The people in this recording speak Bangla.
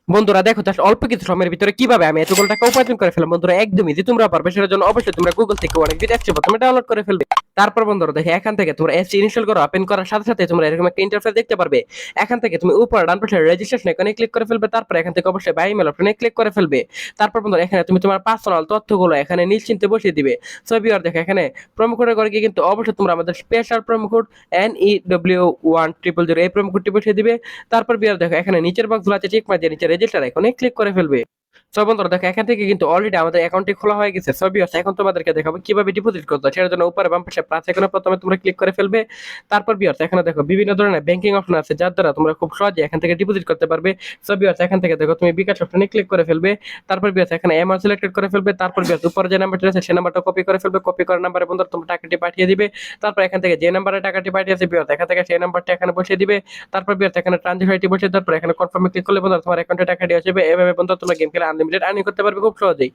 বন্ধুরা দেখো জাস্ট অল্প কিছু সময়ের ভিতরে কিভাবে আমি এতগুলো টাকা উপার্জন করে ফেললাম। বন্ধুরা একদমই যে তোমরা পারবে সেটার জন্য অবশ্যই তোমরা গুগল থেকে অনেক অ্যাপস প্রথমে ডাউনলোড করে ফেলবে। তারপর বন্ধুরা দেখো এখান থেকে তোমরা অ্যাপস ইনস্টল করো। ওপেন করার সাথে সাথে তোমরা এরকম একটা ইন্টারফেস দেখতে পারবে। এখান থেকে তুমি উপর ডান পাশে রেজিস্ট্রেশন এখানে ক্লিক করে ফেলবে। তারপর এখান থেকে অবশ্যই বাই ইমেল অপশনে ক্লিক করে ফেলবে। তারপর বন্ধুরা এখানে তুমি তোমার পার্সোনাল তথ্যগুলো এখানে নিশ্চিন্তে বসিয়ে দিবে। সো ভিউয়ার দেখো এখানে প্রোমো কোডের করে গিয়ে কিন্তু অবশ্যই তোমরা আমাদের স্পেশাল প্রোমো কোড NEW1000 এই প্রোমো কোডটি বসিয়ে দিবে। তারপর ভিউয়ার দেখো এখানে নিচের বক্সগুলো আছে চেক মার্ক দিয়ে নিচে রেজিস্টার এখানে ক্লিক করে ফেলবে। সো বন্ধুরা দেখো এখান থেকে কিন্তু অলরেডি আমাদের অ্যাকাউন্টটি খোলা হয়ে গেছে। সো ভিউয়ার্স এখন তোমাদেরকে দেখাবো কিভাবে ডিপোজিট করতে হয়। সেটার জন্য উপরে বাম পাশে প্লাস আইকনে প্রথমে তোমরা ক্লিক করে ফেলবে। তারপর ভিউয়ার্স এখানে দেখো বিভিন্ন ধরনের ব্যাংকিং অপশন আছে যার দ্বারা তোমরা খুব সহজে এখান থেকে ডিপোজিট করতে পারবে। সো ভিউয়ার্স এখান থেকে দেখো তুমি বিকাশ অপশনে ক্লিক করে ফেলবে। তারপর ভিউয়ার্স এখানে অ্যামাউন্ট সিলেক্টেড করে ফেলবে। তারপর ভিউয়ার্স উপরে যে নাম্বারটি আছে সেই নাম্বারটা কপি করে ফেলবে। কপি করার নাম্বারে বন্ধুরা তোমরা টাকাটি পাঠিয়ে দিবে। তারপর এখান থেকে যে নাম্বারে টাকাটি পাঠিয়েছে ভিউয়ার্স এখান থেকে সেই নাম্বারটা এখানে বসিয়ে দিবে। তারপর ভিউয়ার্স এখানে ট্রানজাকশন আইডি বসিয়ে দেওয়ার পর এখানে কনফার্মে ক্লিক করলে বন্ধুরা তোমার অ্যাকাউন্টে টাকাটি আসবে। এভাবে বন্ধুরা তোমরা গেম খেলে আনলিমিটেড আর্নিং করতে পারবে খুব সহজেই।